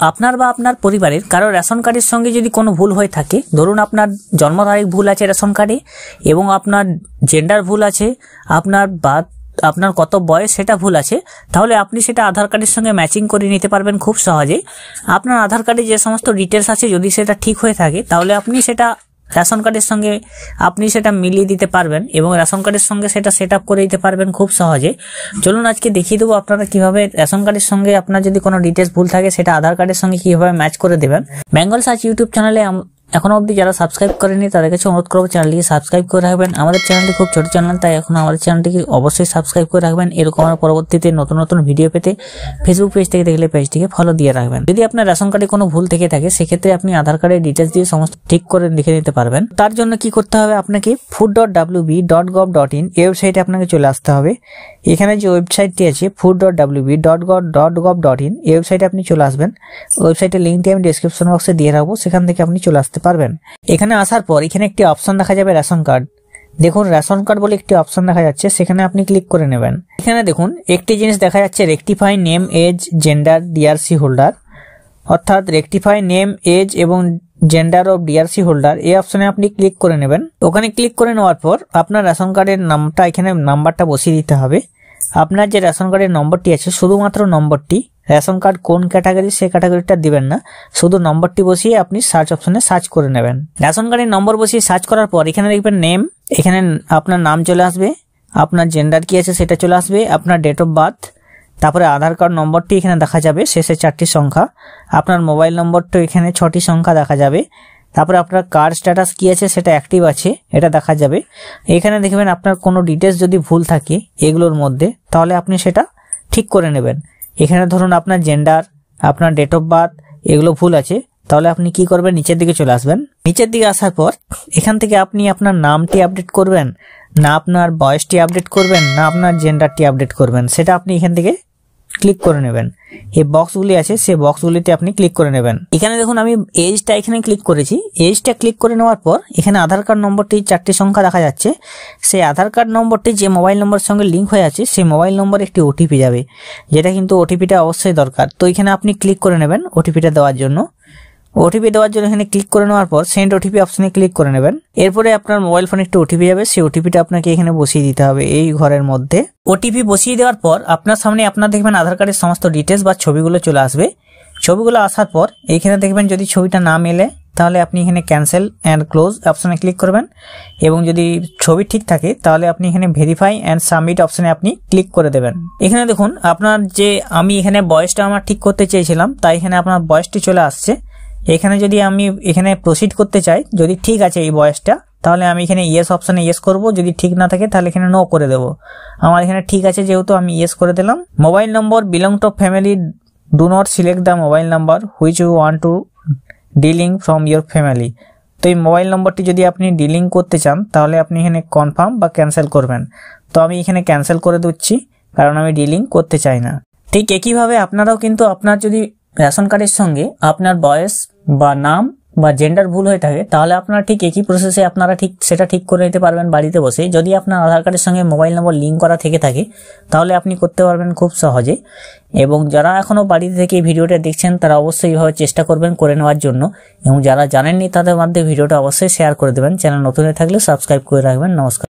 আপনার বা আপনার পরিবারের কারো রেশন কার্ডের সঙ্গে যদি কোনো ভুল হয়ে থাকে, ধরুন আপনার জন্ম তারিখ ভুল আছে রেশন কার্ডে এবং আপনার জেন্ডার ভুল আছে, আপনার কত বয়স সেটা ভুল আছে, তাহলে আপনি সেটা আধার কার্ডের সঙ্গে ম্যাচিং করে নিতে পারবেন খুব সহজে। আপনার আধার কার্ডে যে সমস্ত ডিটেলস আছে যদি সেটা ঠিক হয়ে থাকে তাহলে আপনি সেটা রেশন কার্ডের সঙ্গে সেটা মিলিয়ে দিতে পারবেন এবং রেশন কার্ডের সঙ্গে সেটা সেট আপ করে দিতে পারবেন খুব সহজে। চলুন আজকে দেখিয়ে দেবো আপনারা কিভাবে রেশন কার্ডের সঙ্গে আপনার যদি কোনো ডিটেলস ভুল থাকে সেটা আধার কার্ডের সঙ্গে কিভাবে ম্যাচ করে দেবেন। বেঙ্গল সার্চ ইউটিউব চ্যানেলে এখনো অবধি যারা সাবস্ক্রাইব করেনি তাদের কাছে অনুরোধ করবো চ্যানেলটিকে সাবস্ক্রাইব করে রাখবেন। আমাদের চ্যানেলটি খুব ছোট চ্যানেল, তাই এখন আমাদের চ্যানেলটিকে অবশ্যই সাবস্ক্রাইব করে রাখবেন। এরকম পরবর্তীতে নতুন নতুন ভিডিও পেতে ফেসবুক পেজ থেকে দেখলে পেজটিকে ফলো দিয়ে রাখবেন। যদি আপনার রেশন কার্ডে কোনো ভুল থেকে থাকে সেক্ষেত্রে আপনি আধার কার্ডের ডিটেলস দিয়ে সমস্ত ঠিক করে লিখে নিতে পারবেন। তার জন্য কি করতে হবে, আপনাকে food.wb.gov.in এই ওয়েবসাইটে আপনাকে চলে আসতে হবে। এখানে যে ওয়েবসাইটটি আছে food.wb.gov.in এই ওয়েবসাইটে আপনি চলে আসবেন। ওয়েবসাইটের লিঙ্কটি আমি ডেসক্রিপশন বক্সে দিয়ে রাখবো, সেখান থেকে আপনি চলে আসতে পারবেন। এখানে আসার পর এখানে একটি অপশন দেখা যাবে রেশন কার্ড। দেখুন রেশন কার্ড বলে একটি অপশন দেখা যাচ্ছে, সেখানে আপনি ক্লিক করে নেবেন। এখানে দেখুন একটি জিনিস দেখা যাচ্ছে rectify name, age, gender, DRC holder, অর্থাৎ রেকটিফাই নেম, এজ এবং জেন্ডার অফ ডিআরসি হোল্ডার এই অপশনে আপনি ক্লিক করে নেবেন। ওখানে ক্লিক করে নেওয়ার পর আপনার রেশন কার্ডের নামটা এখানে নাম্বারটা বসিয়ে দিতে হবে। আপনার যে রেশন কার্ডের নম্বরটি আছে শুধুমাত্র নম্বরটি, রেশন কার্ড কোন ক্যাটাগরি সেই ক্যাটাগরিটা দিবেন না, শুধু নম্বরটি বসিয়ে আপনি সার্চ অপশনে সার্চ করে নেবেন। রেশন কার্ডের নম্বর বসিয়ে সার্চ করার পর এখানে দেখবেন নেম, এখানে আপনার নাম চলে আসবে, আপনার জেন্ডার কি আছে সেটা চলে আসবে, আপনার ডেট অফ বার্থ, তারপরে আধার কার্ড নম্বরটি এখানে দেখা যাবে, শেষে 4টি সংখ্যা, আপনার মোবাইল নম্বরটা এখানে 6টি সংখ্যা দেখা যাবে, তারপরে আপনার কার্ড স্ট্যাটাস কি আছে সেটা অ্যাক্টিভ আছে এটা দেখা যাবে। এখানে দেখবেন আপনার কোনো ডিটেলস যদি ভুল থাকে এগুলোর মধ্যে তাহলে আপনি সেটা ঠিক করে নেবেন। এখানে ধরুন আপনার জেন্ডার, আপনার ডেট অফ বার্থ এগুলো ভুল আছে, তাহলে আপনি কি করবেন, নিচের দিকে চলে আসবেন। নিচের দিকে আসার পর এখান থেকে আপনি আপনার নামটি আপডেট করবেন না আপনার বয়সটি আপডেট করবেন না আপনার জেন্ডারটি আপডেট করবেন, সেটা আপনি এখান থেকে ক্লিক করে নেবেন। এই বক্সগুলি আছে সেই বক্সগুলিতে আপনি ক্লিক করে নেবেন। এখানে দেখুন আমি এজটা এখানে ক্লিক করেছি। এজটা ক্লিক করে নেওয়ার পর এখানে আধার কার্ড নম্বরটি 4টি সংখ্যা দেখা যাচ্ছে, সেই আধার কার্ড নম্বরটি যে মোবাইল নম্বরের সঙ্গে লিঙ্ক হয়ে আছে সেই মোবাইল নম্বরে একটি ওটিপি যাবে, যেটা কিন্তু ওটিপিটা অবশ্যই দরকার। তো এখানে আপনি ক্লিক করে নেবেন ওটিপিটা দেওয়ার জন্য। ওটিপি দেওয়ার জন্য এখানে ক্লিক করে নেওয়ার পর সেন্ড ওটিপি অপশনে ক্লিক করে নেবেন। এরপরে আপনার মোবাইল ফোনে একটু ওটিপি যাবে, সেই ওটিপিটা আপনাকে এখানে বসিয়ে দিতে হবে এই ঘরের মধ্যে। ওটিপি বসিয়ে দেওয়ার পর আপনার সামনে আপনার দেখবেন আধার কার্ডের সমস্ত ডিটেলস বা ছবিগুলো চলে আসবে। ছবিগুলো আসার পর এইখানে দেখবেন যদি ছবিটা না মেলে তাহলে আপনি এখানে ক্যান্সেল অ্যান্ড ক্লোজ অপশনে ক্লিক করবেন এবং যদি ছবি ঠিক থাকে তাহলে আপনি এখানে ভেরিফাই অ্যান্ড সাবমিট অপশনে আপনি ক্লিক করে দেবেন। এখানে দেখুন আপনার যে আমি এখানে বয়সটা আমার ঠিক করতে চেয়েছিলাম তাই এখানে আপনার বয়সটি চলে আসছে। এখানে যদি আমি এখানে প্রসিড করতে চাই, যদি ঠিক আছে এই বয়সটা তাহলে আমি এখানে ইয়েস অপশনে ইয়েস করব, যদি ঠিক না থাকে তাহলে এখানে নো করে দেব। আমার এখানে ঠিক আছে যেহেতু আমি ইয়েস করে দিলাম। Mobile number belong to family, do not select the mobile number which you want to dealing from your family. তো এই মোবাইল নম্বরটি যদি আপনি ডিলিং করতে চান তাহলে আপনি এখানে কনফার্ম বা ক্যান্সেল করবেন। তো আমি এখানে ক্যান্সেল করে দিচ্ছি কারণ আমি ডিলিং করতে চাই না। ঠিক একইভাবে আপনারাও কিন্তু আপনার যদি রেশন কার্ডের সঙ্গে আপনার বয়স বা নাম বা জেন্ডার ভুল হয়ে থাকে তাহলে আপনারা ঠিক একই প্রসেসে আপনারা ঠিক সেটা ঠিক করে নিতে পারবেন বাড়িতে বসে। যদি আপনার আধার কার্ডের সঙ্গে মোবাইল নম্বর লিঙ্ক করা থেকে থাকে তাহলে আপনি করতে পারবেন খুব সহজে। এবং যারা এখনো বাড়িতে থেকে এই ভিডিওটা দেখছেন তারা অবশ্যই এইভাবে চেষ্টা করবেন করে নেওয়ার জন্য, এবং যারা জানেননি তাদের মধ্যে ভিডিওটা অবশ্যই শেয়ার করে দেবেন। চ্যানেল নতুন হয়ে থাকলে সাবস্ক্রাইব করে রাখবেন। নমস্কার।